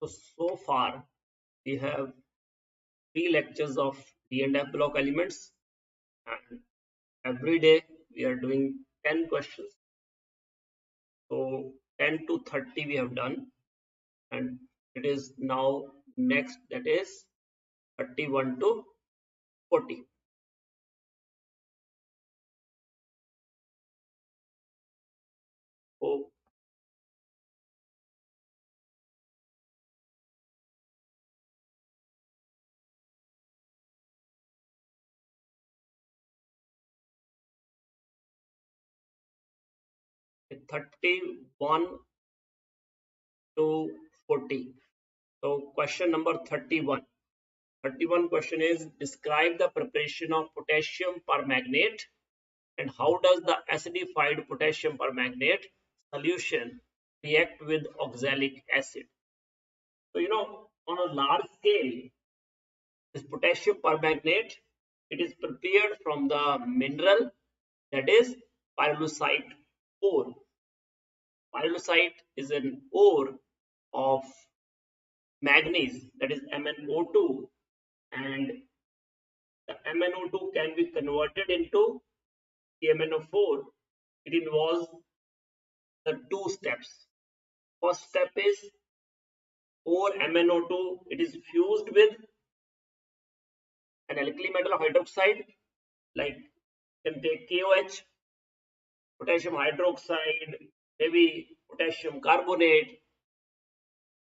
So far we have 3 lectures of D and F block elements, and every day we are doing 10 questions. So 10 to 30 we have done, and it is now next, that is 31 to 40. So 31 to 40. So question number 31. 31 question is, describe the preparation of potassium permanganate and how does the acidified potassium permanganate solution react with oxalic acid. So on a large scale, this potassium permanganate, it is prepared from the mineral, that is pyrolusite ore. Pyrolusite is an ore of manganese, that is MnO2, and the MnO2 can be converted into CmNO4. It involves the 2 steps. First step is ore MnO2, it is fused with an alkali metal hydroxide, like you can take KOH, potassium hydroxide, maybe potassium carbonate,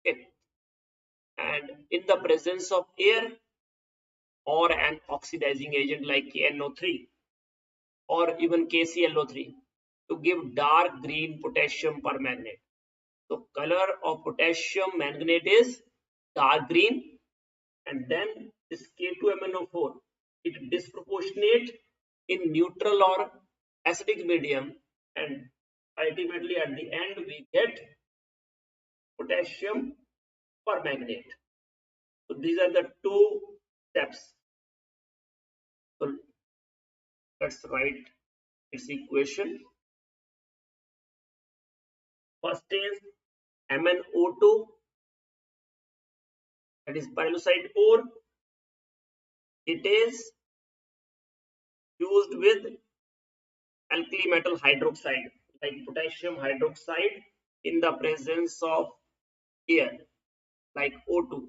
okay, and in the presence of air or an oxidizing agent like KNO3 or even KClO3 to give dark green potassium permanganate. So color of potassium manganate is dark green, and then this K2MnO4, it disproportionate in neutral or acidic medium, and ultimately at the end we get potassium permanganate. So these are the 2 steps. So let's write its equation. First is MnO2, that is pyrolusite ore. It is fused with alkali metal hydroxide like potassium hydroxide in the presence of air like O2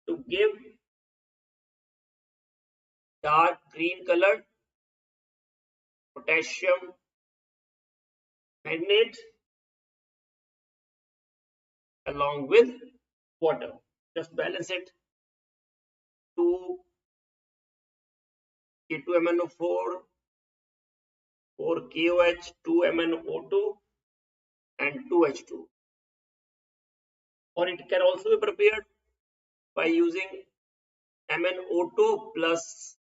to give dark green colored potassium manganate along with water. Just balance it. 2 K2MnO4, 4 KOH, 2 MnO2 and 2 H2. Or it can also be prepared by using MnO2 plus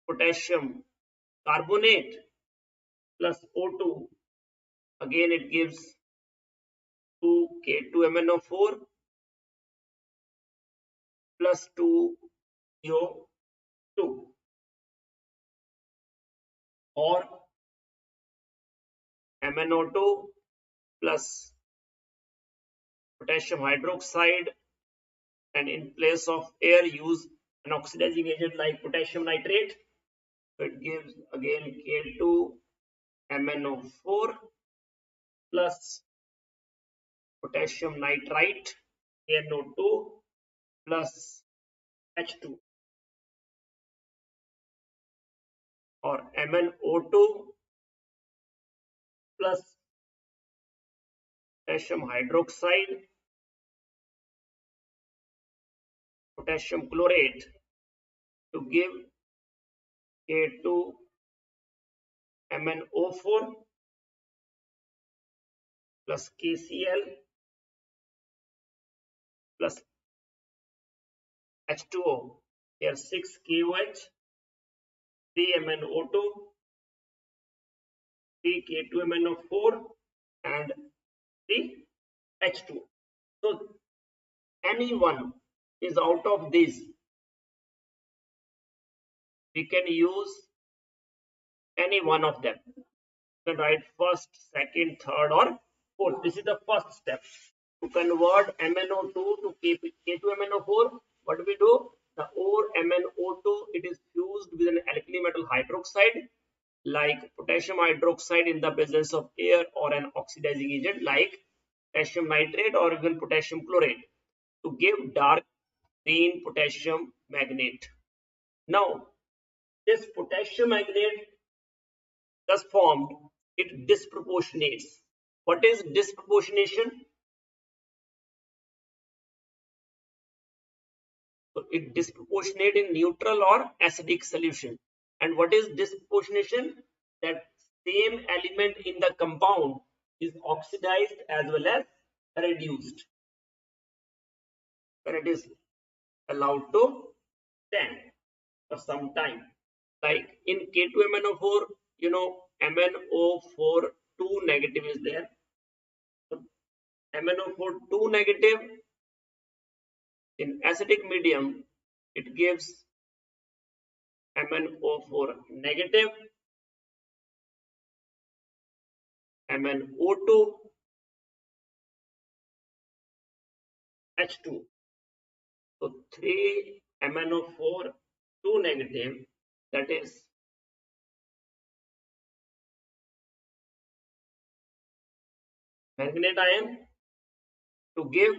potassium carbonate plus O2. Again it gives 2 K2MnO4 plus 2 CO2, or MnO2 plus potassium hydroxide, and in place of air use an oxidizing agent like potassium nitrate. So it gives again K2MnO4 plus potassium nitrite, KNO2 plus H2, or MnO2 plus potassium hydroxide, potassium chlorate to give K2MnO4 plus KCl plus H2O. Here 6 KOH, 3 MnO2, 3 K2MnO4 and 3 H2. So any one is out of these. We can use any one of them. You can write first, second, third or fourth. This is the first step. To convert MnO2 to K2MnO4, what do we do? The ore MnO2, it is fused with an alkali metal hydroxide like potassium hydroxide in the presence of air, or an oxidizing agent like potassium nitrate or even potassium chlorate to give dark green potassium magnate. Now, this potassium magnate thus formed, it disproportionates. What is disproportionation? So it disproportionate in neutral or acidic solution. And what is disproportionation? That same element in the compound is oxidized as well as reduced when it is allowed to stand for some time. Like in K2MnO4, MnO4 2 negative is there. So MnO4 2 negative in acidic medium, it gives MnO4 negative, MnO2, H2. So 3 MnO4 2 negative, that is manganate ion, to give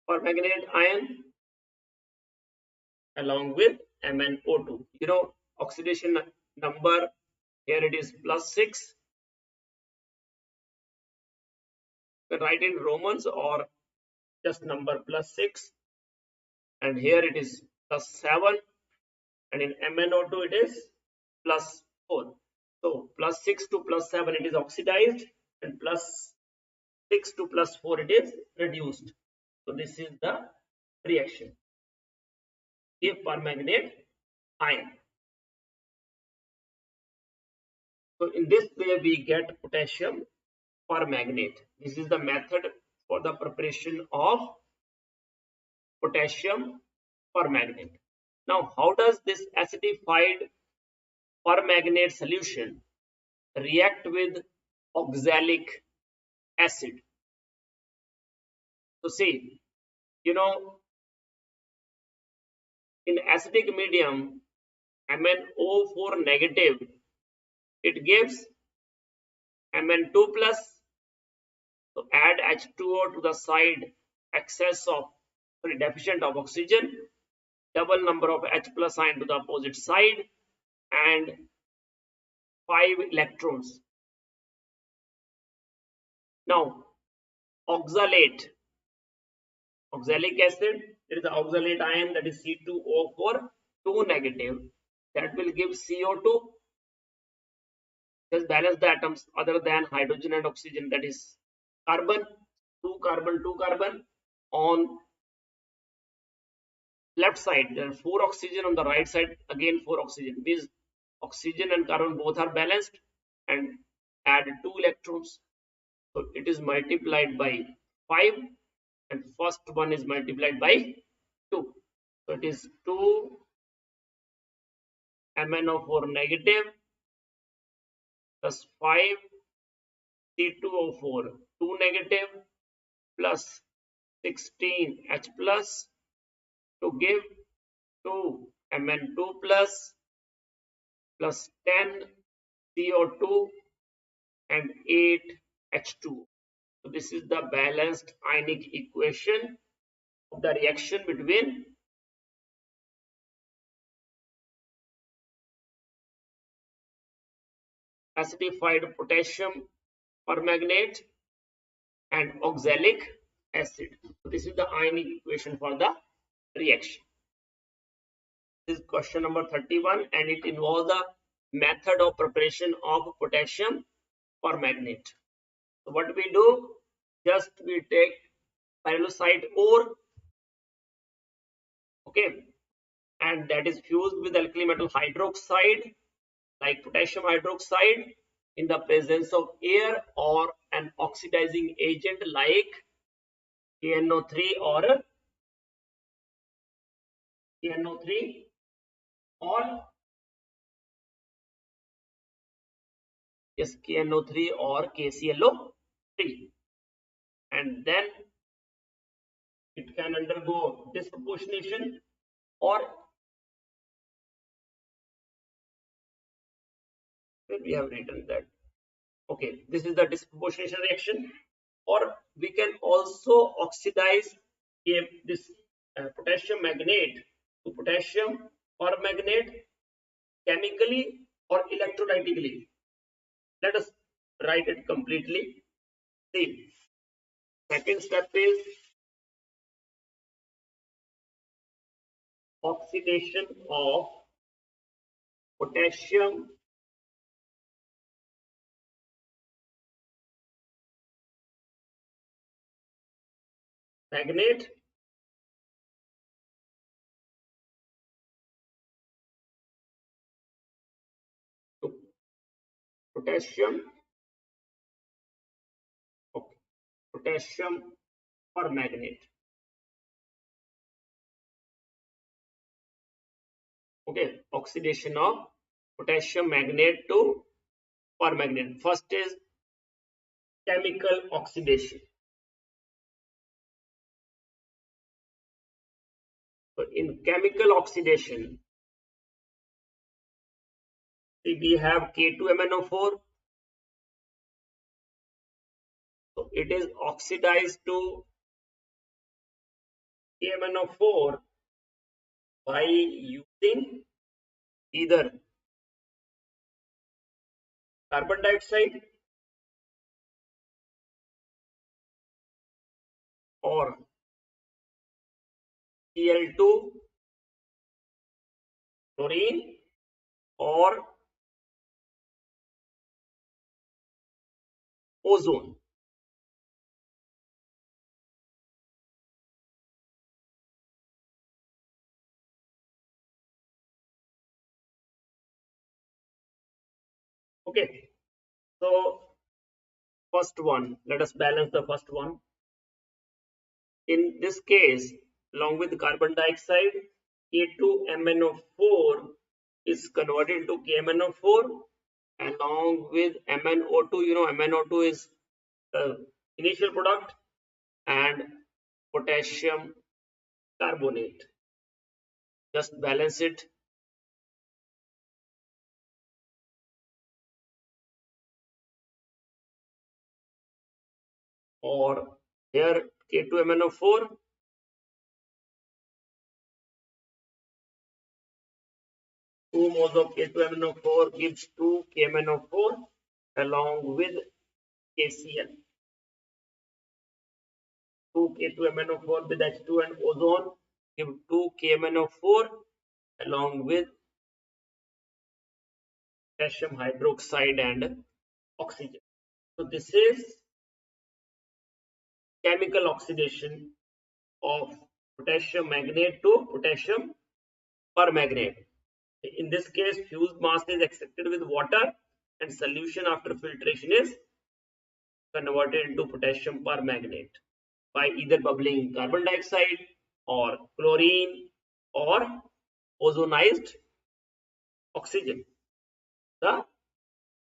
permanganate ion along with MnO2. Oxidation number here it is +6. We write in Romans or just number +6, and here it is +7, and in MnO2 it is +4. So +6 to +7 it is oxidized, and +6 to +4 it is reduced. So this is the reaction. Give permanganate ion. So in this way we get potassium permanganate. This is the method for the preparation of potassium permanganate. Now, how does this acidified permanganate solution react with oxalic acid? So see, in acidic medium, MnO4 negative, it gives Mn2 plus. So add H2O to the side deficient of oxygen, double number of H plus ion to the opposite side, and 5 electrons. Now, oxalate, oxalic acid, there is the oxalate ion, that is C2O4 2 negative, that will give CO2. Just balance the atoms other than hydrogen and oxygen, that is carbon, 2 carbon, 2 carbon. On left side there are 4 oxygen, on the right side again 4 oxygen. Means oxygen and carbon both are balanced, and add 2 electrons. So it is multiplied by 5, and first one is multiplied by 2. So it is 2 MnO4 negative plus 5 C2O4 2 negative plus 16 H plus to give 2 Mn2 plus 10 CO2 and 8 H2. So this is the balanced ionic equation of the reaction between acidified potassium permanganate and oxalic acid. So this is the ionic equation for the reaction. This is question number 31, and it involves the method of preparation of potassium permanganate. So what we do? Just we take pyrolusite ore, okay, and that is fused with alkali metal hydroxide like potassium hydroxide in the presence of air, or an oxidizing agent like KNO3 or KNO3 or KNO3 or KClO3, and then it can undergo disproportionation, or where we have written that. Okay, this is the disproportionation reaction, or we can also oxidize this potassium magnate to potassium permanganate chemically or electrolytically. Let us write it completely. See, second step is oxidation of potassium magnate to potassium, okay, potassium permanganate. Okay, oxidation of potassium magnate to permanganate. First is chemical oxidation. So in chemical oxidation, we have K2MnO4. So it is oxidized to KMnO4 by using either carbon dioxide or Cl2, chlorine, or ozone. Okay, so first one, let us balance the first one. In this case, along with carbon dioxide, K2MnO4 is converted to KMnO4 along with MnO2. You know, MnO2 is the initial product, and potassium carbonate. Just balance it. Or here K2MnO4, 2 moles of K2MnO4 gives 2 KMnO4 along with KCl. 2 K2MnO4 with H2 and ozone give 2 KMnO4 along with potassium hydroxide and oxygen. So this is chemical oxidation of potassium magnate to potassium permanganate. In this case, fused mass is extracted with water, and solution after filtration is converted into potassium permanganate by either bubbling carbon dioxide or chlorine or ozonized oxygen. The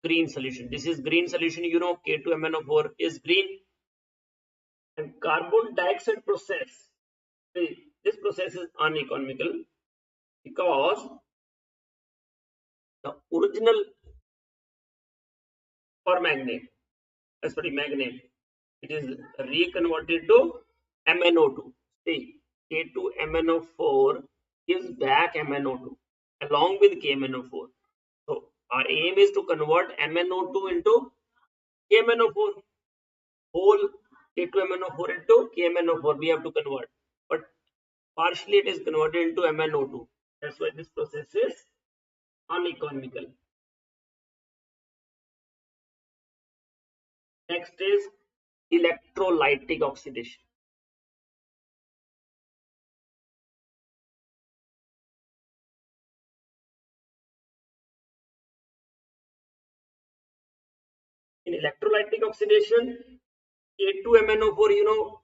green solution. This is green solution. You know, K2MnO4 is green. And carbon dioxide process. This process is uneconomical because the original permanganate, magnate, it is reconverted to MnO2. See, K2MnO4 gives back MnO2 along with KMnO4. So our aim is to convert MnO2 into KMnO4. Whole K2MnO4 into KMnO4 we have to convert, but partially it is converted into MnO2. That's why this process is uneconomical. Next is electrolytic oxidation. In electrolytic oxidation, K2MnO4, you know,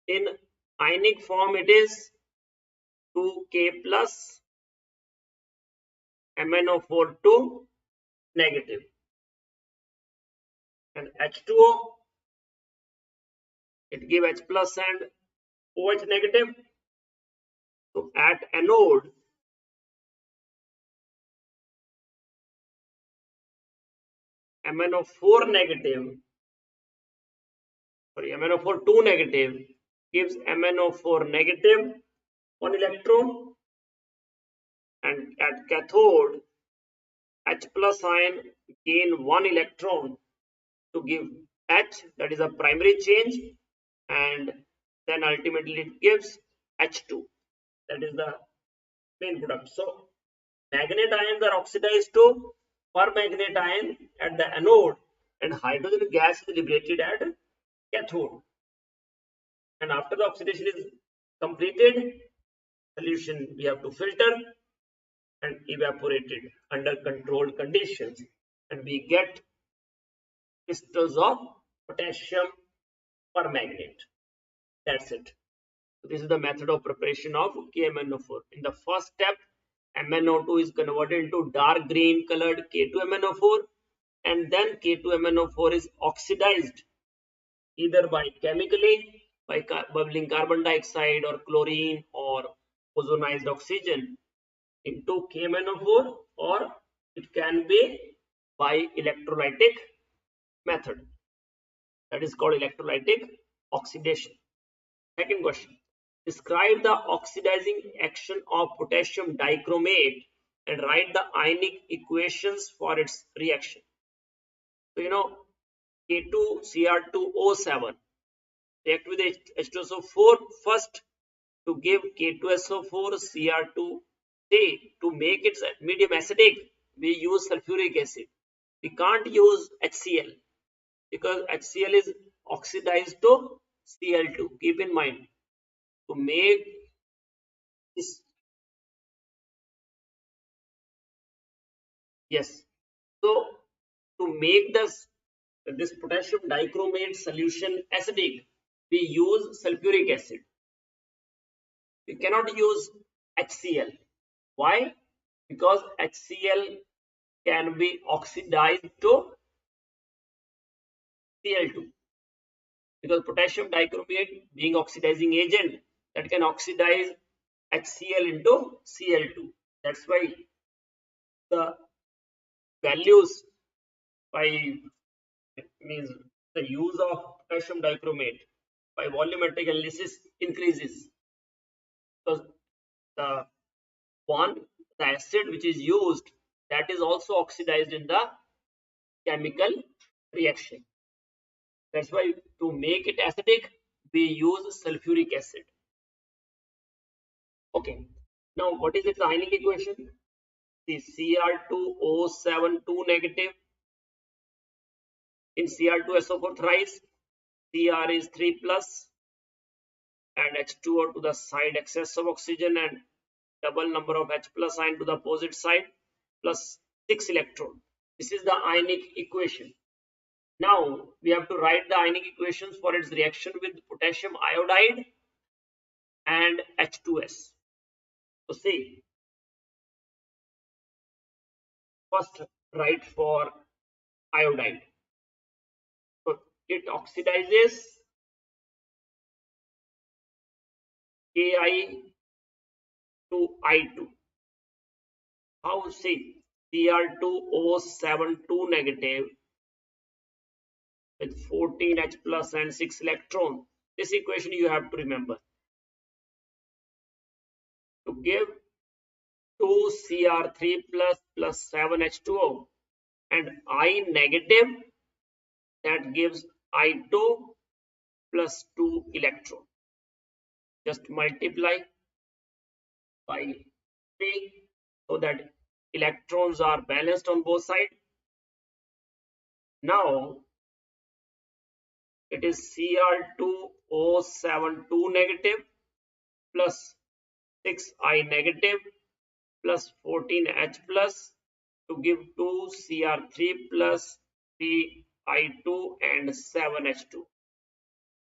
in ionic form it is 2K plus MnO4 2 negative. and H2O, it give H plus and OH negative. So at anode, MnO4 negative, sorry, MnO4 2 negative gives MnO4 negative 1 electron, and at cathode, H plus ion gain 1 electron to give H, that is a primary change, and then ultimately it gives H2, that is the main product. So magnet ions are oxidized to permanganate ion at the anode, and hydrogen gas is liberated at cathode. And after the oxidation is completed, solution we have to filter and evaporate it under controlled conditions, and we get crystals of potassium permanganate. That's it. So this is the method of preparation of KMnO4. In the first step, MnO2 is converted into dark green colored K2MnO4, and then K2MnO4 is oxidized either by chemically, by bubbling carbon dioxide or chlorine or ozonized oxygen into KMnO4, or it can be by electrolytic method. That is called electrolytic oxidation. Second question. Describe the oxidizing action of potassium dichromate and write the ionic equations for its reaction. So you know K2Cr2O7 react with H2SO4 first to give K2SO4 Cr2. To make its medium acidic, we use sulfuric acid. We can't use HCl because HCl is oxidized to Cl2. Keep in mind, to make this, yes. So to make this potassium dichromate solution acidic, we use sulfuric acid. We cannot use HCl. Why? Because HCl can be oxidized to Cl2. Because potassium dichromate being oxidizing agent, that can oxidize HCl into Cl2. That's why the values by means the use of potassium dichromate by volumetric analysis increases, because the the acid which is used, that is also oxidized in the chemical reaction. That's why to make it acidic, we use sulfuric acid. Okay. Now what is its ionic equation? The Cr2O7 2 negative in Cr2SO4 thrice. Cr is 3 plus and H2O to the side excess of oxygen, and double number of H plus ion to the opposite side plus 6 electron. This is the ionic equation. Now we have to write the ionic equations for its reaction with potassium iodide and H2s. So see, first write for iodide. So it oxidizes Ki to I2. How? See, Cr2O7 2 negative with 14 H plus and 6 electron. This equation you have to remember. To give 2 Cr3 plus 7 H2O and I negative, that gives I2 plus 2 electron. Just multiply by 3 so that electrons are balanced on both sides. Now it is Cr2O7 2 negative plus 6I negative plus 14H plus to give 2 Cr3 plus 3I2 and 7H2.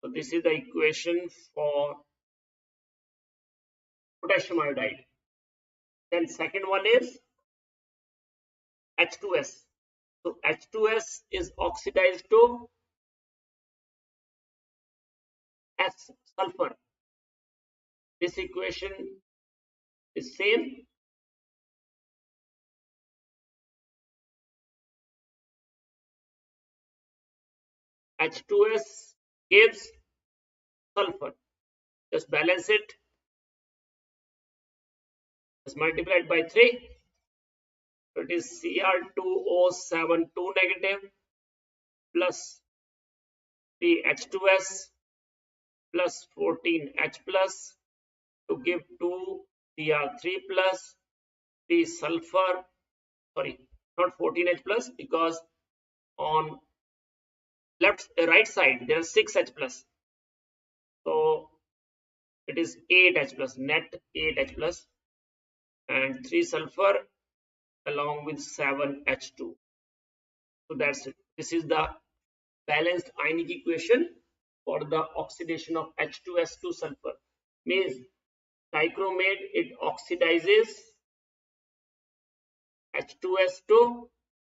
So this is the equation for potassium iodide. Then second one is H2s. So H2S is oxidized to S, sulfur. This equation is same. H2S gives sulfur. Just balance it. Just multiply it by 3. So it is Cr2O7 2 negative plus 3H2S plus 14H plus to give 2 Cr3 plus 3 sulfur. Sorry, not 14H plus, because on right side there are 6H plus. So it is 8H plus, net 8H plus, and 3 sulfur along with 7H2. So that's it. This is the balanced ionic equation for the oxidation of H2S2 sulfur. Means dichromate, it oxidizes H2S to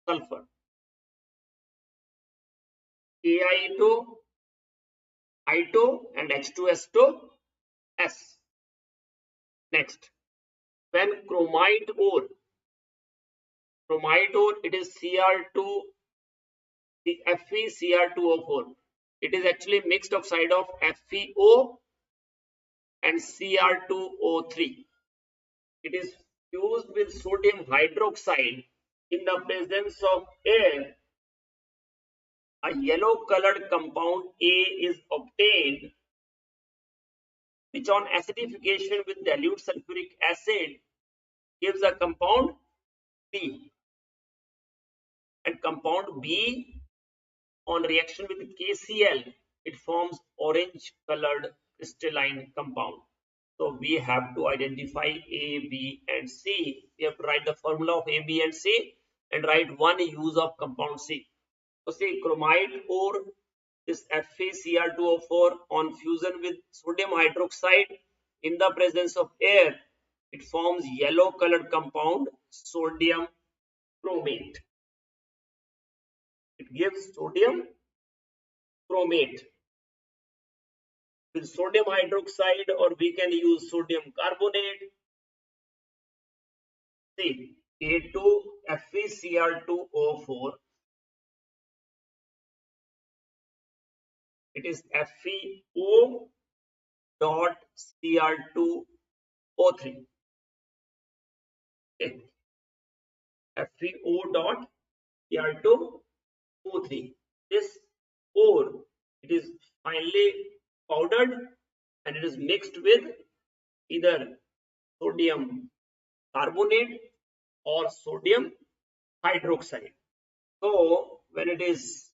sulfur, Ai to I2 and H2S to S. Next, when chromite ore, it is Cr2, the FeCr2O4. It is actually mixed oxide of FeO and Cr2O3. It is fused with sodium hydroxide in the presence of air. A yellow colored compound A is obtained, which on acidification with dilute sulfuric acid gives a compound B, and compound B on reaction with KCl, it forms orange colored crystalline compound. So we have to identify A, B and C. We have to write the formula of A, B and C and write one use of compound C. So see, chromite ore, this FeCr2O4 on fusion with sodium hydroxide in the presence of air, it forms yellow colored compound sodium chromate. It gives sodium chromate with sodium hydroxide, or we can use sodium carbonate. See, A2FeCr2O4, it is FeO dot Cr2O3. Okay. FeO dot Cr2O3. This ore, it is finely powdered and it is mixed with either sodium carbonate or sodium hydroxide. So when it is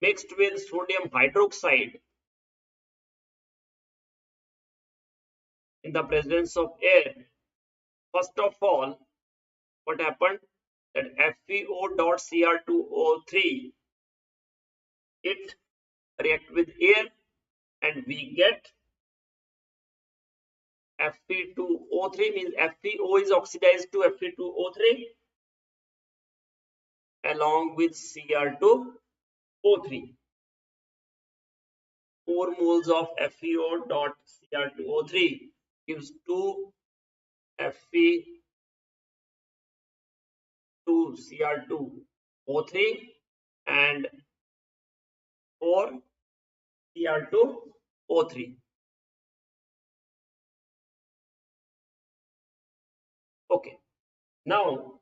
mixed with sodium hydroxide in the presence of air, first of all, what happened, that FeO.Cr2O3, it react with air and we get Fe2O3, means FeO is oxidized to Fe2O3 along with Cr2O3. 4 moles of FeO.Cr2O3 gives 2 Fe2Cr2O3 and 4 Cr2O3. Okay. Now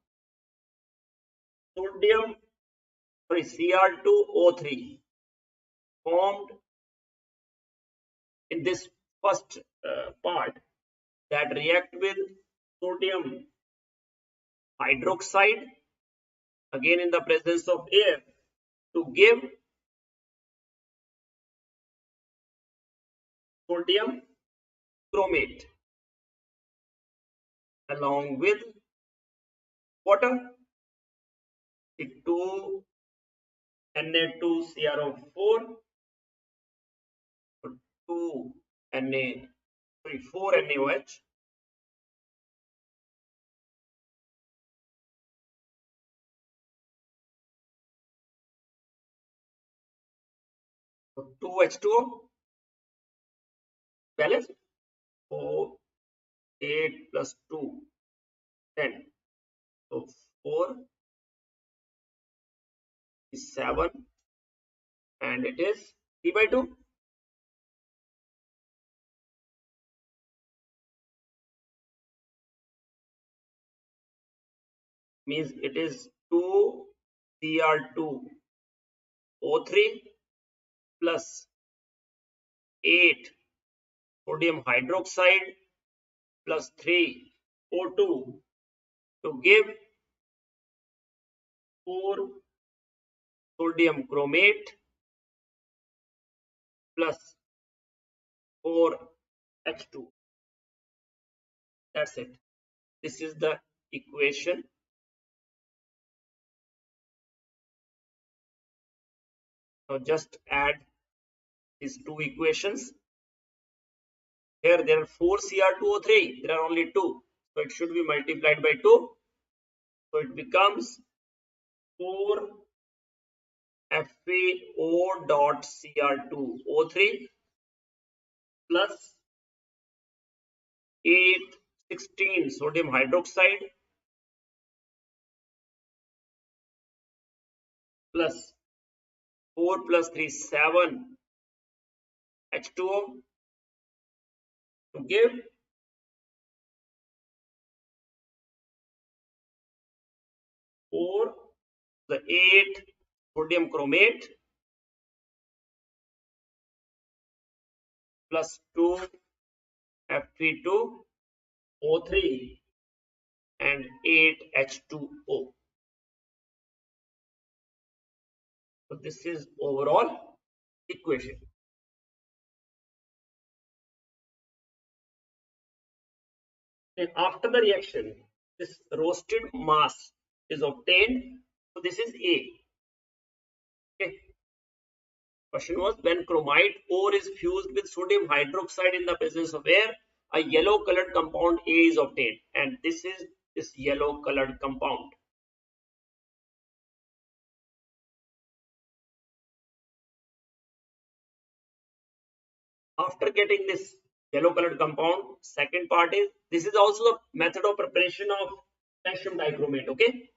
Cr2O3 formed in this first part that react with sodium hydroxide again in the presence of air to give sodium chromate along with water, 2 Na2CrO4, 4 NaOH, So 2H2O balanced. So 8 plus 2, 10. So 4 is 7 and it is 3 by 2. Means it is 2 Cr2O3 plus 8 sodium hydroxide plus 3 O2 to give 4 sodium chromate plus 4 H2. That's it. This is the equation. Now just add these two equations. Here there are 4 Cr2O3. There are only 2. So it should be multiplied by 2. So it becomes 4 FeO dot Cr2O3 plus 816 sodium hydroxide plus 4 plus 3 7 H2O to give 4 the 8 sodium chromate plus 2 Fe2O3 and 8 H2O. So this is overall equation. And after the reaction, this roasted mass is obtained. So this is A. Okay. Question was, when chromite ore is fused with sodium hydroxide in the presence of air, a yellow colored compound A is obtained, and this is this yellow colored compound. After getting this yellow colored compound, second part is, this is also the method of preparation of potassium dichromate. Okay,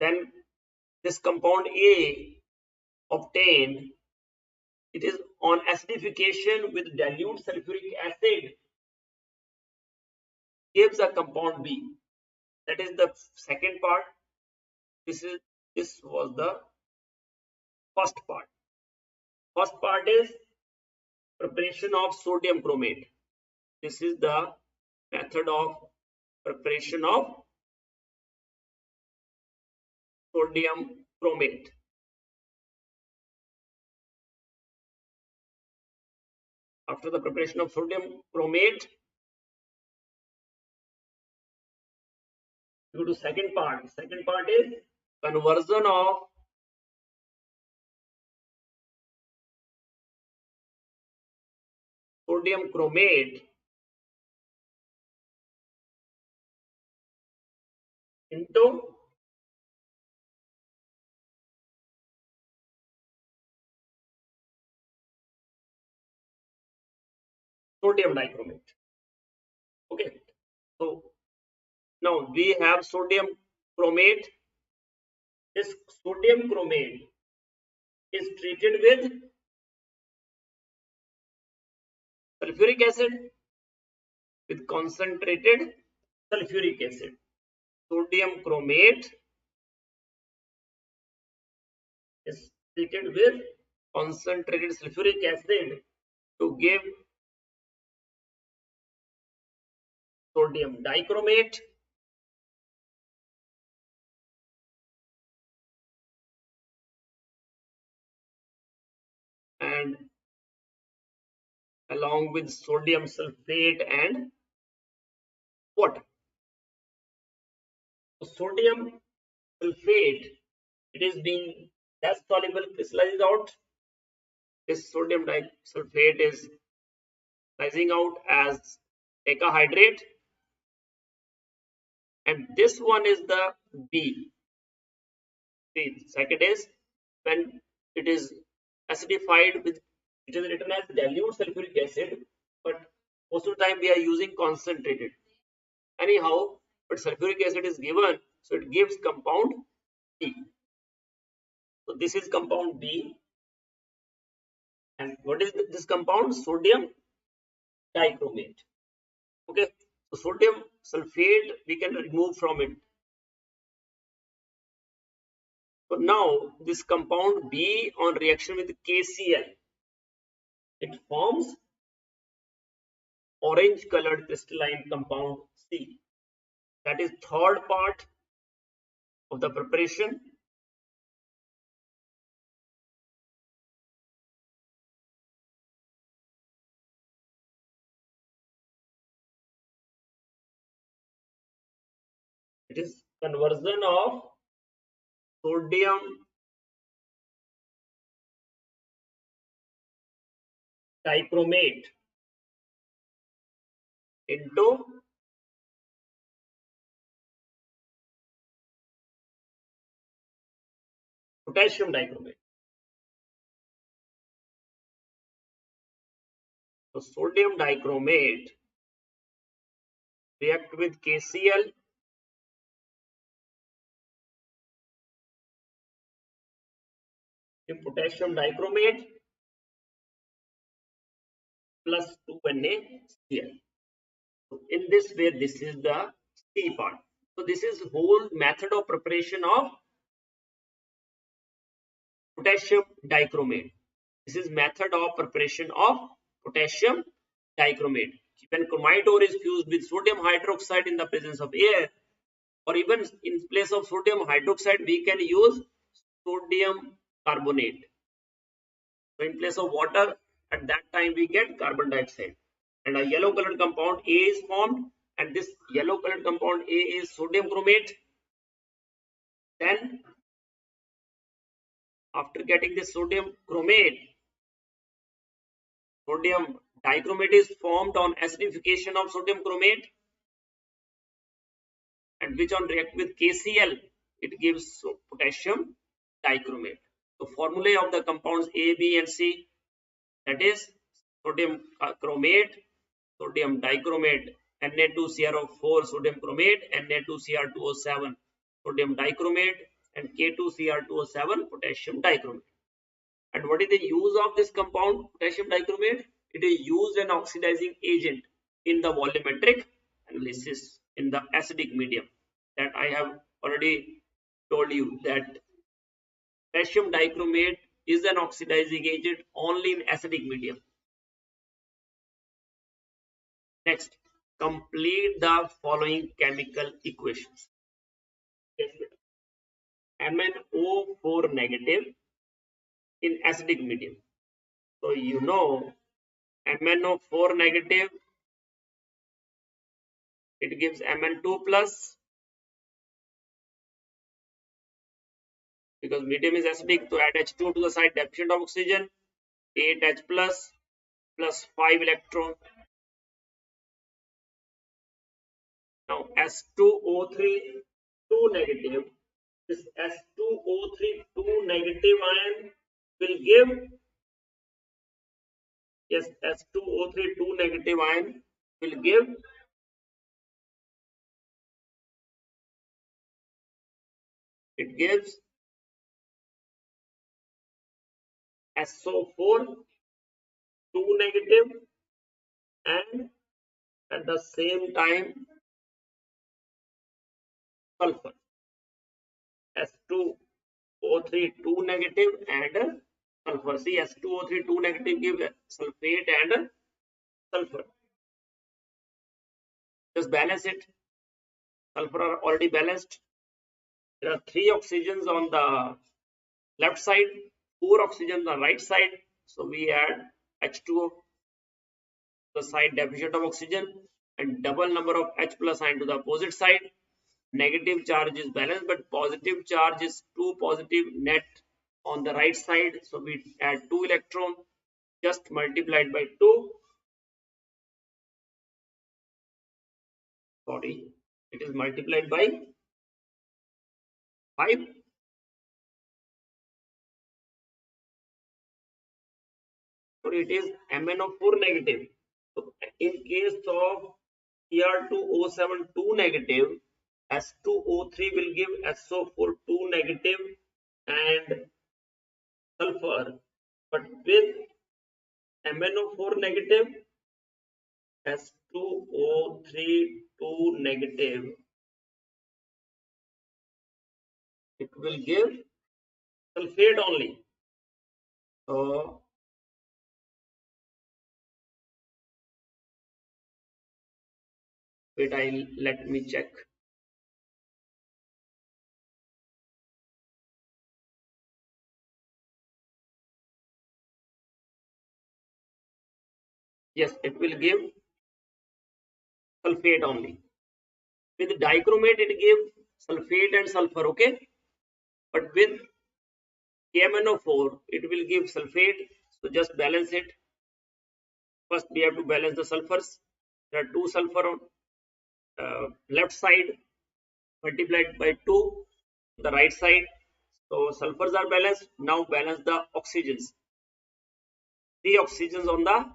then this compound A obtained, it is on acidification with dilute sulfuric acid gives a compound B. That is the second part. This was the first part. First part is preparation of sodium chromate. This is the method of preparation of sodium chromate. After the preparation of sodium chromate, go to second part. Second part is conversion of sodium chromate into sodium dichromate. Okay, so now we have sodium chromate. This sodium chromate is treated with sulfuric acid, with concentrated sulfuric acid. Sodium chromate is treated with concentrated sulfuric acid to give sodium dichromate, and along with sodium sulfate and water. So sodium sulfate, it is being gas soluble, crystallizes out. This sodium sulfate is rising out as decahydrate, and this one is the B. The second is when it is acidified with, it is written as dilute sulfuric acid, but most of the time we are using concentrated. Anyhow, but sulfuric acid is given, so it gives compound B. So this is compound B. And what is this compound? Sodium dichromate. Okay, so sodium sulfate we can remove from it. So now this compound B on reaction with KCl, it forms orange colored crystalline compound C. That is third part of the preparation. It is conversion of sodium dichromate into potassium dichromate. So sodium dichromate react with KCl in potassium dichromate plus 2NaCl. So in this way, this is the C part. So this is whole method of preparation of potassium dichromate. This is method of preparation of potassium dichromate. When chromite ore is fused with sodium hydroxide in the presence of air, or even in place of sodium hydroxide, we can use sodium carbonate. So in place of water, at that time we get carbon dioxide. And a yellow colored compound A is formed, and this yellow colored compound A is sodium chromate. Then after getting this sodium chromate, sodium dichromate is formed on acidification of sodium chromate, and which on react with KCl, it gives potassium dichromate. So formulae of the compounds A, B and C, that is sodium chromate, sodium dichromate, Na2CrO4 sodium chromate, Na2Cr2O7 sodium dichromate, and K2Cr2O7 potassium dichromate. And what is the use of this compound potassium dichromate? It is used as an oxidizing agent in the volumetric analysis in the acidic medium. That I have already told you that potassium dichromate is an oxidizing agent only in acidic medium. Next, complete the following chemical equations. MnO4 negative in acidic medium. So you know MnO4 negative, it gives Mn2 plus, because medium is acidic, to add H2 to the side deficient of oxygen, 8H plus 5 electron. Now S2O3 2 negative, this S2O3 2 negative ion will give, yes, S2O3 2 negative ion will give it gives SO4 2 negative, and at the same time sulfur S2O3 2 negative and sulfur. See, S2O3 2 negative give sulfate and sulfur. Just balance it. Sulfur are already balanced. There are 3 oxygens on the left side, 4 oxygens on the right side. So we add H2O, the side deficient of oxygen, and double number of H plus ion to the opposite side. Negative charge is balanced, but positive charge is 2 positive net on the right side. So we add 2 electron, just multiplied by 2. Sorry, it is multiplied by 5. So it is MnO4 negative. So in case of Cr2O7 2 negative, S2O3 will give SO4 2 negative and sulfur. But with MnO4 negative, S2O3 2 negative, it will give sulfate only. So wait, let me check. Yes, it will give sulfate only. With dichromate, it gives sulfate and sulfur, okay? But with KMNO4, it will give sulfate. So just balance it. First, we have to balance the sulfurs. There are two sulfur on left side multiplied by 2 the right side. So sulfurs are balanced. Now balance the oxygens. 3 oxygens on the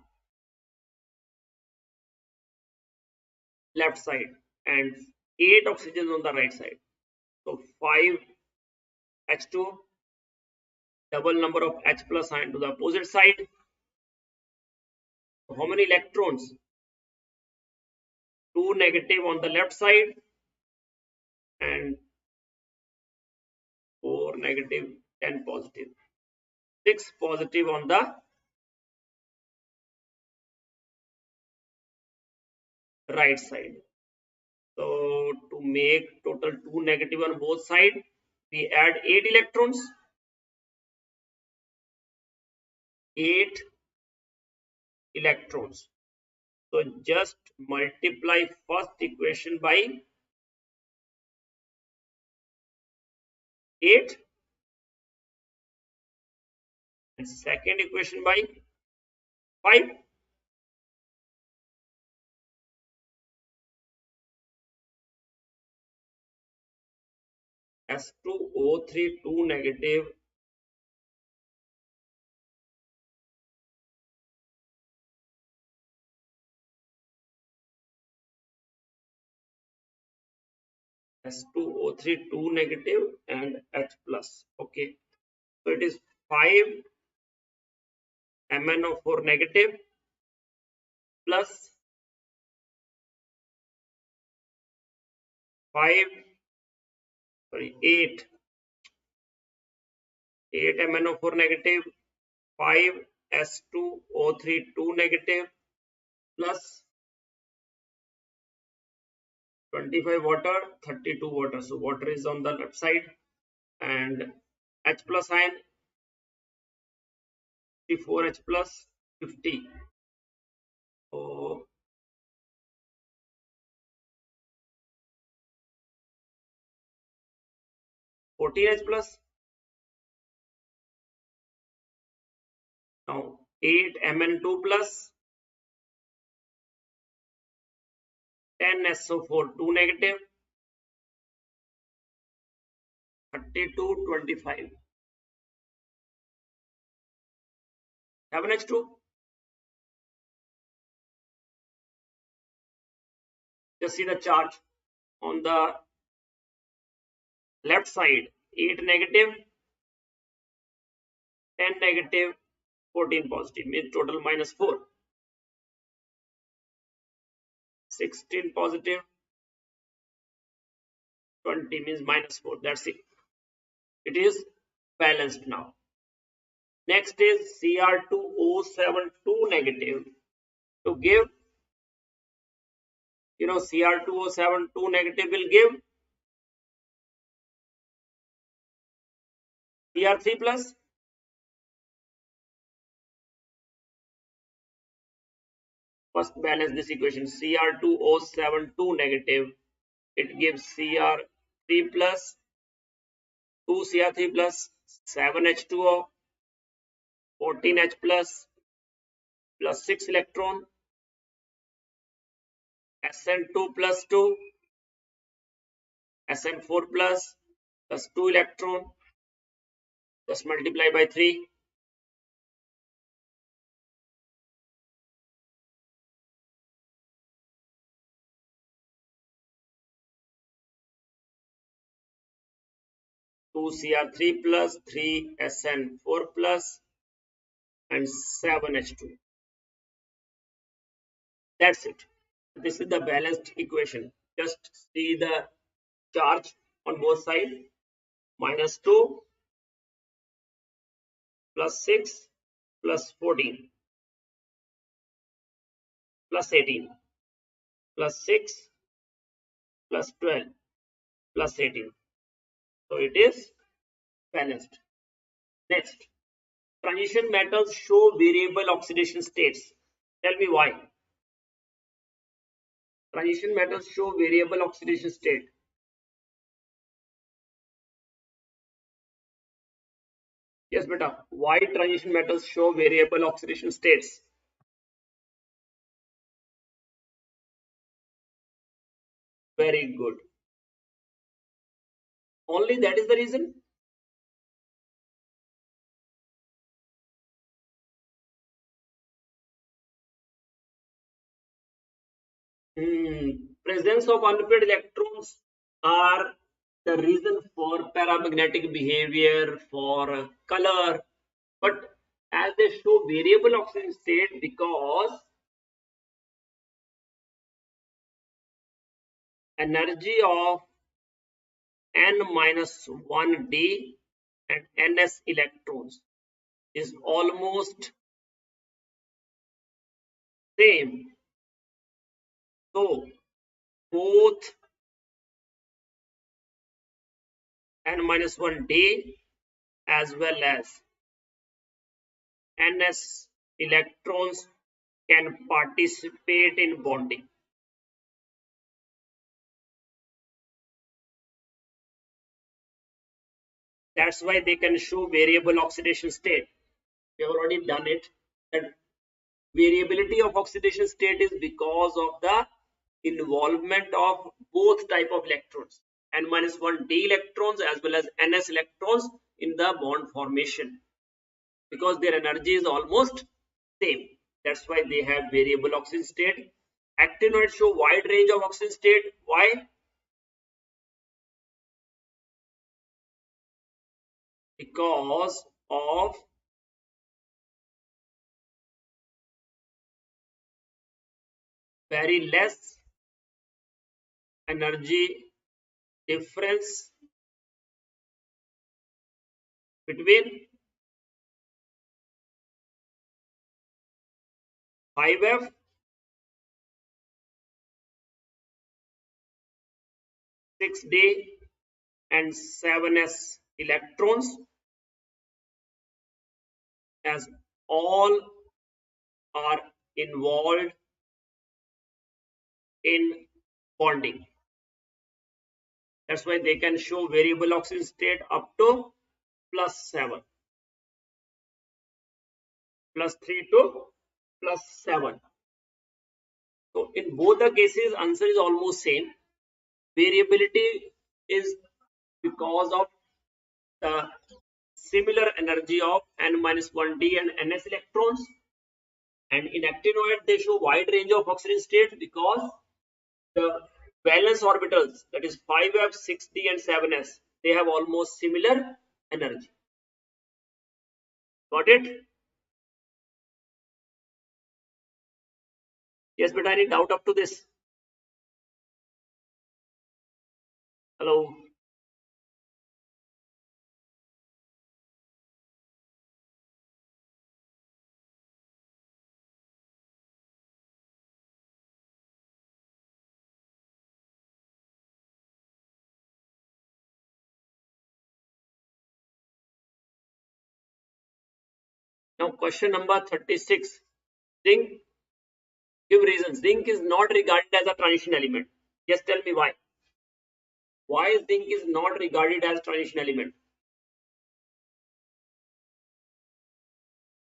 left side and 8 oxygens on the right side. So 5 H2, double number of H plus ion to the opposite side. So how many electrons? 2 negative on the left side and 4 negative, 10 positive. 6 positive on the right side. So to make total 2 negative on both sides, we add 8 electrons. 8 electrons. So just multiply first equation by 8 and second equation by 5. S2O3 2 negative S2O3 2 negative and H plus. Okay. So it is 5 MnO4 negative plus 5, sorry, 8 MnO4 negative, 5 S2O3 2 negative plus 25 water, 32 water. So water is on the left side and H plus ion 54H plus 50. So 14H plus. Now 8 Mn2 plus 10 SO4 2 negative 32 25 7H2. Just see the charge on the left side 8 negative 10 negative 14 positive means total minus 4. 16 positive 20 means minus 4. That's it. It is balanced now. Next is Cr2O7 2 negative. To give, Cr2O7 2 negative will give Cr3 plus. First balance this equation. Cr2O7 2 negative. It gives Cr3 plus 2 Cr3 plus 7H2O 14H plus 6 electron Sn2 plus 2 Sn4 plus 2 electron. Just multiply by 3. 2Cr3 plus, 3SN4 plus, and 7H2. That's it. This is the balanced equation. Just see the charge on both sides. -2 plus 6 plus 14 plus 18 plus 6 plus 12 plus 18. So it is balanced. Next, transition metals show variable oxidation states. Tell me why. Transition metals show variable oxidation state. Yes, beta. Why transition metals show variable oxidation states? Very good. Only that is the reason? Presence of unpaired electrons are the reason for paramagnetic behavior, for color, but as they show variable oxidation state because energy of n-1d and ns electrons is almost same. So both n-1d as well as ns electrons can participate in bonding. That's why they can show variable oxidation state. We have already done it. That variability of oxidation state is because of the involvement of both type of electrons, n-1d electrons as well as ns electrons in the bond formation, because their energy is almost same. That's why they have variable oxidation state. Actinoids show wide range of oxidation state. Why? Because of very less energy difference between 5F, 6D and 7S electrons, as all are involved in bonding. That's why they can show variable oxidation state up to +7, +3 to +7. So in both the cases, answer is almost same. Variability is because of the similar energy of n-1d and ns electrons, and in actinoid they show wide range of oxidation state because the valence orbitals, that is 5f, 6d and 7s, they have almost similar energy. Got it? Yes, but any doubt up to this? Hello? Now question number 36. Zinc, give reasons. Zinc is not regarded as a transition element. Just tell me why. Why zinc is not regarded as transition element?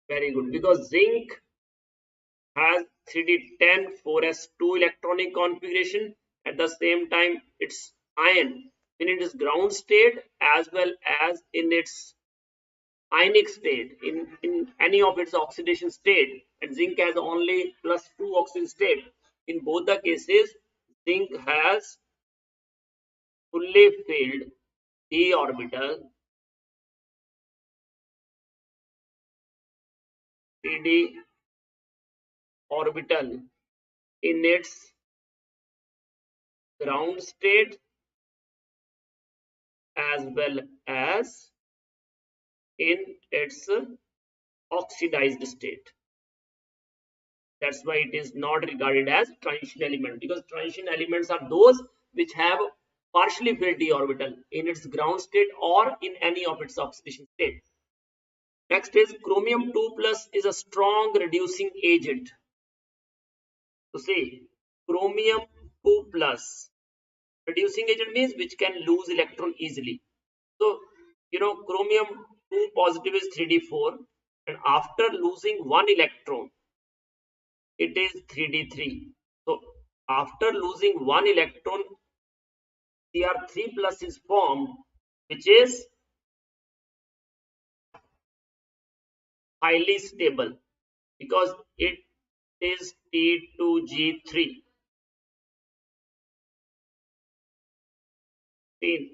Very good. Because zinc has 3d10 4s2 electronic configuration. At the same time, it's ion in its ground state as well as in its ionic state, in any of its oxidation state. And zinc has only +2 oxidation state. In both the cases, zinc has fully filled d orbital 3d orbital in its ground state as well as in its oxidized state. That's why it is not regarded as transition element, because transition elements are those which have partially filled d orbital in its ground state or in any of its oxidation state. Next is chromium 2 plus is a strong reducing agent. So say chromium 2 plus reducing agent means which can lose electron easily. So chromium 2 positive is 3d4, and after losing one electron it is 3d3. So after losing one electron, Cr3 plus is formed, which is highly stable because it is T2G3. See,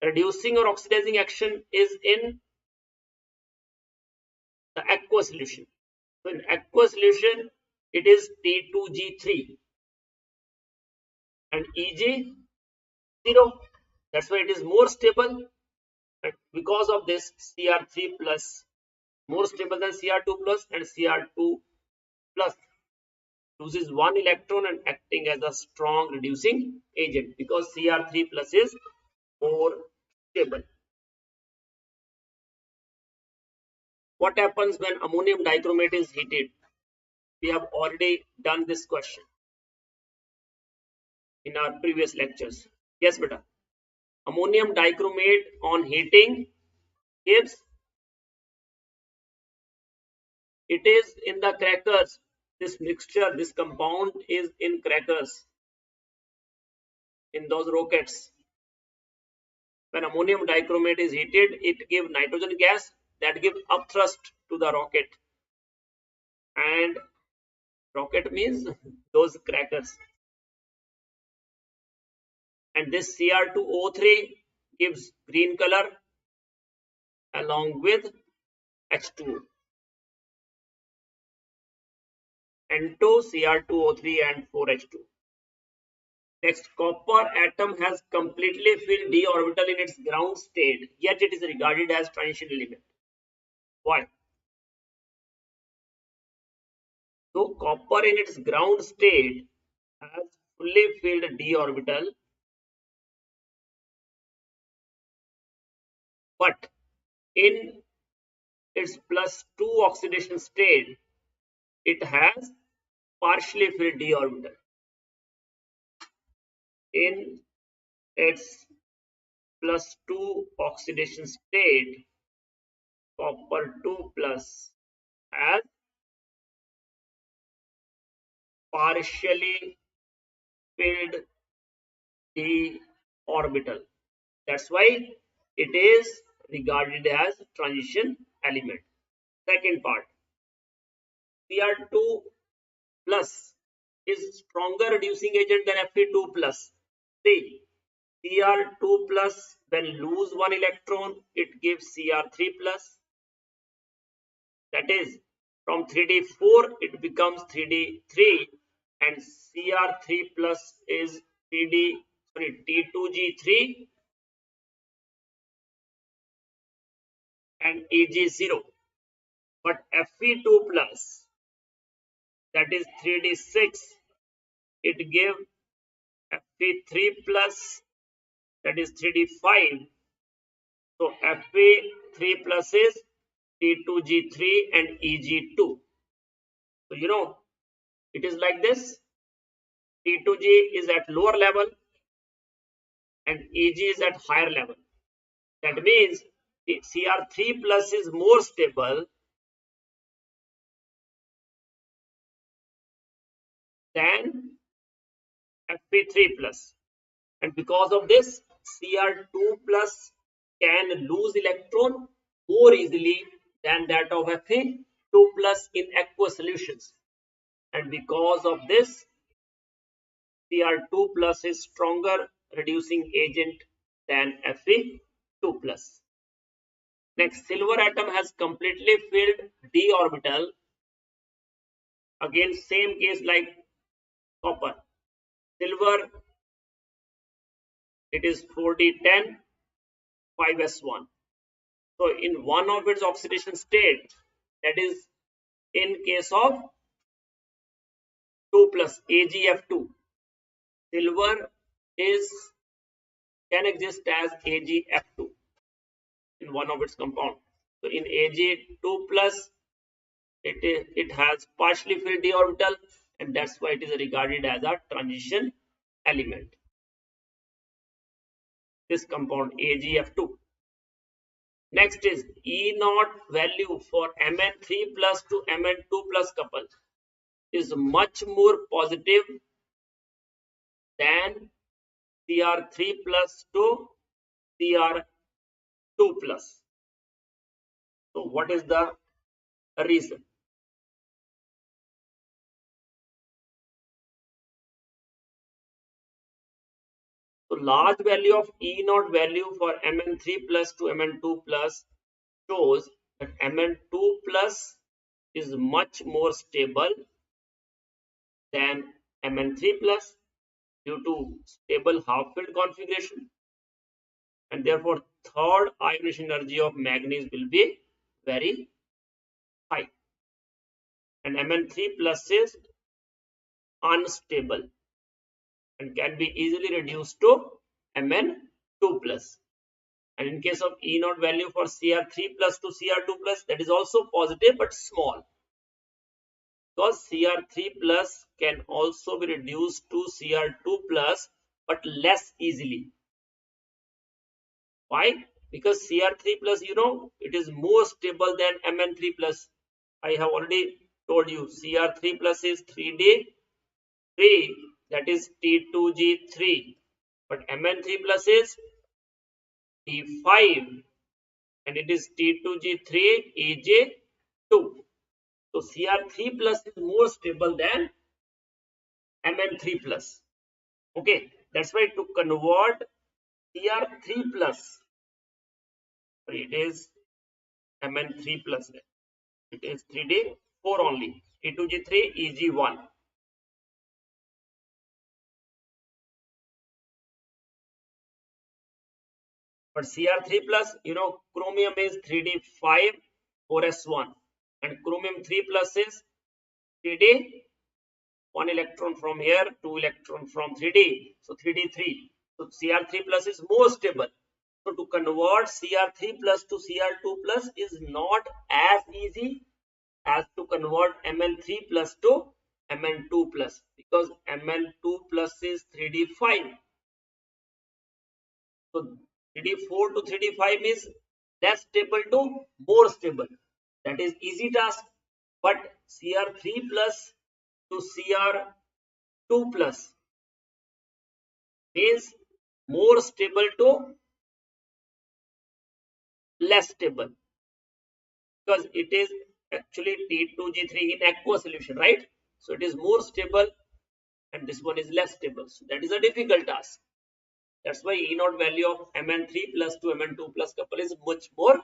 reducing or oxidizing action is in the aqueous solution. So in aqueous solution, it is T2G3 and Eg 0. That's why it is more stable. And because of this, Cr3 plus more stable than Cr2 plus, and Cr2 plus loses one electron and acting as a strong reducing agent because Cr3 plus is more stable. What happens when ammonium dichromate is heated? We have already done this question in our previous lectures. Yes, beta. Ammonium dichromate on heating gives, it is in the crackers. This mixture, this compound is in crackers, in those rockets. When ammonium dichromate is heated, it gives nitrogen gas that gives upthrust to the rocket. And rocket means those crackers. And this Cr2O3 gives green color along with H2O. N2, Cr2O3 and 4H2. Next, copper atom has completely filled d orbital in its ground state, yet it is regarded as transition element. Why? So copper in its ground state has fully filled d orbital, but in its +2 oxidation state, it has partially filled d orbital. In its +2 oxidation state, copper 2 plus has partially filled d orbital. That's why it is regarded as transition element. Second part, Cr2 plus is stronger reducing agent than Fe2 plus. See, Cr2 plus when lose one electron, it gives Cr3 plus. That is, from 3d4 it becomes 3d3, and Cr3 plus is T2G3 and Eg0. But Fe2 plus, that is 3d6, it gave Fe3 plus, that is 3d5. So Fe3 plus is T2G3 and Eg2. So it is like this. T2G is at lower level and Eg is at higher level. That means Cr3 plus is more stable than Fe3 plus. And because of this, Cr2 plus can lose electron more easily than that of Fe2 plus in aqueous solutions. And because of this, Cr2 plus is stronger reducing agent than Fe2 plus. Next, silver atom has completely filled d orbital Again, same case like copper. Silver, it is 4D10, 5S1. So in one of its oxidation state, that is in case of 2 plus AgF2, silver is can exist as AgF2 in one of its compound. So in Ag2 plus, it has partially filled d orbital, and that's why it is regarded as a transition element. This compound AgF2. Next is E0 value for Mn3 plus to Mn2 plus couple is much more positive than Cr3 plus to Cr2 plus. So what is the reason? So large value of E0 value for Mn3 plus to Mn2 plus shows that Mn2 plus is much more stable than Mn3 plus due to stable half-filled configuration, and therefore third ionization energy of manganese will be very high, and Mn3 plus is unstable and can be easily reduced to Mn2 plus. And in case of E0 value for Cr3 plus to Cr2 plus, that is also positive but small, because Cr3 plus can also be reduced to Cr2 plus but less easily. Why? Because Cr3 plus, it is more stable than Mn3 plus. I have already told you Cr3 plus is 3D3, that is T2G3, but Mn3 plus is T5, and it is T2G3 EJ2. So Cr3 plus is more stable than Mn3 plus. Okay, that's why to convert Cr3 plus, it is Mn3 plus. It is 3D4 only. T2G3 EG1. But Cr3 plus, chromium is 3D5 4S1, and chromium 3 plus is 3D 1 electron from here, 2 electron from 3D, so 3D3. So Cr3 plus is more stable. So to convert Cr3 plus to Cr2 plus is not as easy as to convert Mn3 plus to Mn2 plus, because Mn2 plus is 3D5. So 3D4 to 3D5 is less stable to more stable. That is easy task. But Cr3 plus to Cr2 plus is more stable to less stable, because it is actually T2G3 in aqueous solution, right? So it is more stable and this one is less stable. So that is a difficult task. That's why E0 value of Mn3 plus to Mn2 plus couple is much more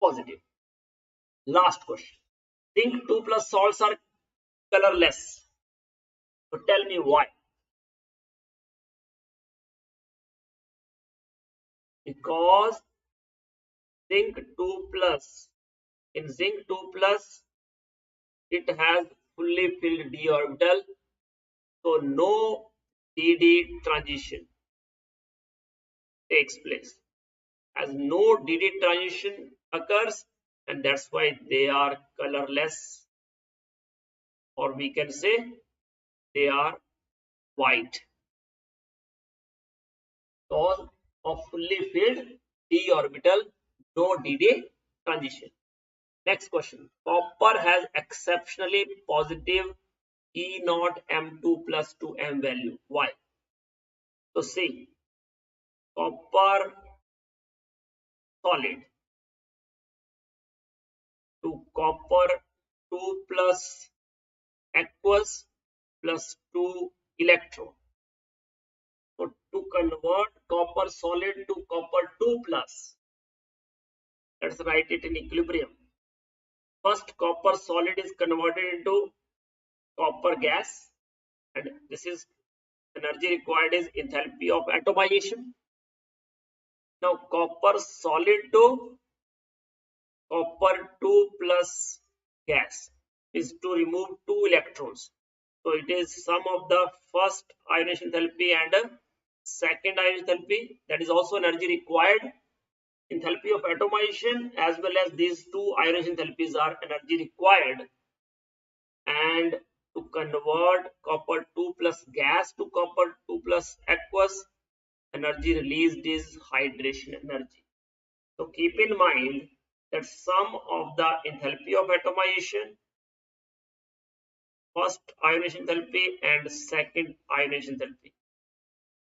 positive. Last question. Zinc 2 plus salts are colorless. So tell me why. Because zinc 2 plus, in zinc 2 plus, it has fully filled d orbital, so no dd transition takes place. As no dd transition occurs, and that's why they are colorless, or we can say they are white, because of fully filled d orbital, no dd transition. Next question. Copper has exceptionally positive E0 M2 plus to M value. Why? So see, copper solid to copper 2 plus aqueous plus 2 electron. So to convert copper solid to copper 2 plus, let's write it in equilibrium. First, copper solid is converted into copper gas, and this is energy required is enthalpy of atomization. Now copper solid to copper 2 plus gas is to remove 2 electrons. So it is sum of the first ionization enthalpy and second ionization enthalpy, that is also energy required. Enthalpy of atomization as well as these two ionization enthalpies are energy required, and to convert copper 2 plus gas to copper 2 plus aqueous, energy released is hydration energy. So keep in mind that sum of the enthalpy of atomization, first ionization enthalpy and second ionization enthalpy,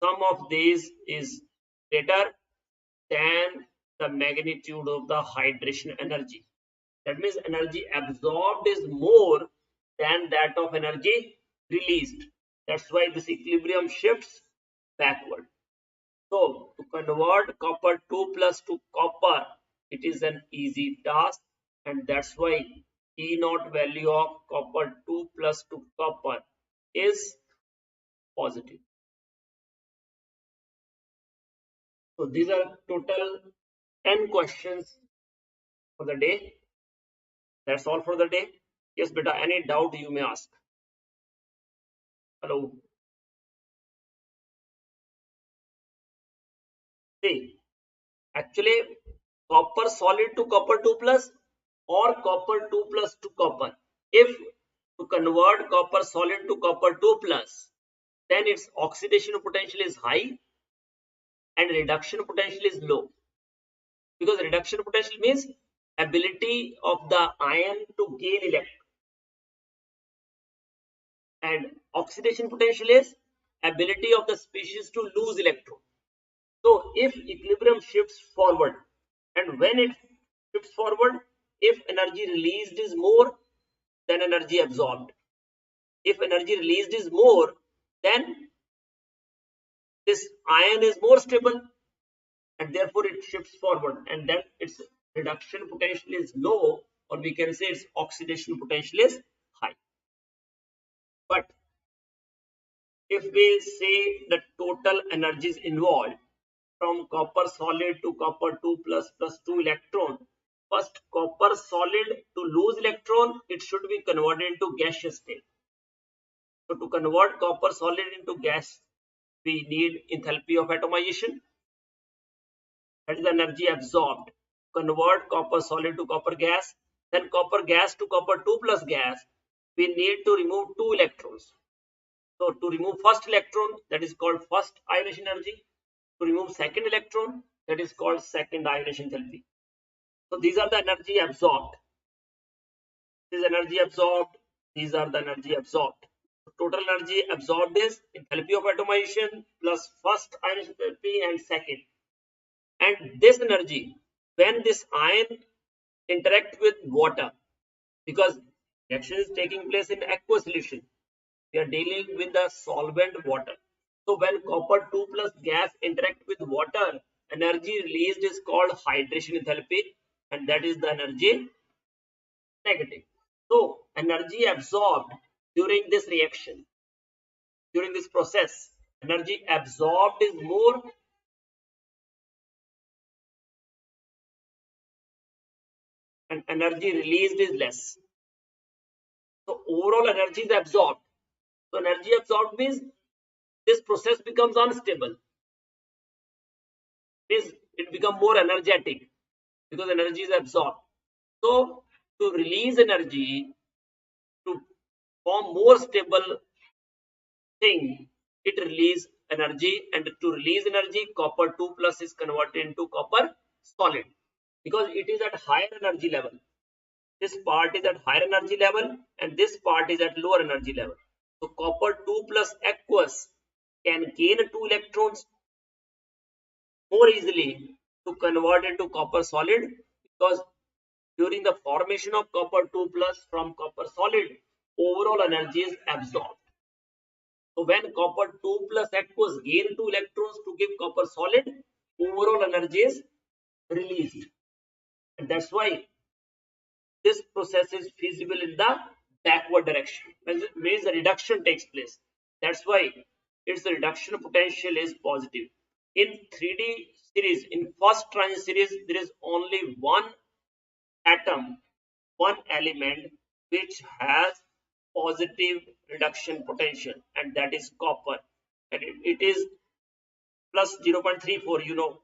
sum of these is greater than the magnitude of the hydration energy. That means energy absorbed is more than that of energy released. That's why this equilibrium shifts backward. So to convert copper 2 plus to copper, it is an easy task, and that's why E naught value of copper 2 plus to copper is positive. So these are total 10 questions for the day. That's all for the day. Yes, beta, any doubt you may ask. Hello. See, actually, copper solid to copper 2 plus or copper 2 plus to copper. If to convert copper solid to copper 2 plus, then its oxidation potential is high and reduction potential is low. Because reduction potential means ability of the ion to gain electron, and oxidation potential is ability of the species to lose electron. So if equilibrium shifts forward, and when it shifts forward, if energy released is more than energy absorbed, if energy released is more, then this ion is more stable and therefore it shifts forward, and then its reduction potential is low, or we can say its oxidation potential is high. But if we say the total energies involved from copper solid to copper 2 plus 2 electron, first copper solid to lose electron, it should be converted into gaseous state. So to convert copper solid into gas, we need enthalpy of atomization, that is energy absorbed. Convert copper solid to copper gas, then copper gas to copper 2 plus gas, we need to remove 2 electrons. So to remove first electron, that is called first ionization energy. To remove second electron, that is called second ionization enthalpy. So these are the energy absorbed. This is energy absorbed. These are the energy absorbed. Total energy absorbed is enthalpy of atomization plus first ionization enthalpy and second. And this energy, when this ion interact with water, because reaction is taking place in aqueous solution, we are dealing with the solvent water. So when copper 2 plus gas interact with water, energy released is called hydration enthalpy, and that is the energy negative. So energy absorbed during this reaction, during this process, energy absorbed is more and energy released is less. So overall energy is absorbed. So energy absorbed means this process becomes unstable, means it becomes more energetic because energy is absorbed. So to release energy, to form more stable thing, it release energy, and to release energy, copper 2 plus is converted into copper solid because it is at higher energy level. This part is at higher energy level and this part is at lower energy level. So copper 2 plus aqueous can gain 2 electrons more easily to convert into copper solid, because during the formation of copper 2 plus from copper solid, overall energy is absorbed. So when copper 2 plus aqueous gain 2 electrons to give copper solid, overall energy is released. And that's why this process is feasible in the backward direction, means the reduction takes place. That's why its reduction potential is positive. In 3D series, in first transit series, there is only one atom, one element which has positive reduction potential, and that is copper. And it is plus 0.34,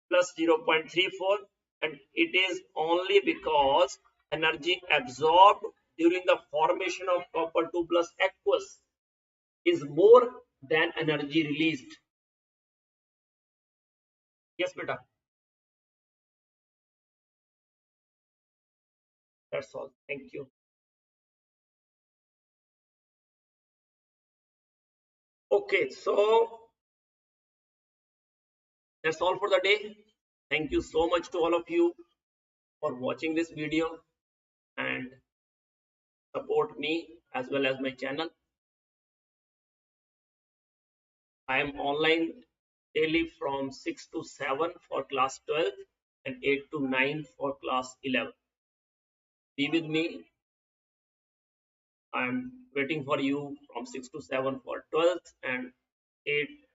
plus 0.34, and it is only because energy absorbed during the formation of copper 2 plus aqueous is more than energy released. Yes, beta. That's all. Thank you. Okay, so that's all for the day. Thank you so much to all of you for watching this video and support me as well as my channel. I am online daily from 6 to 7 for class 12 and 8 to 9 for class 11. Be with me. I am waiting for you from 6 to 7 for 12th and 8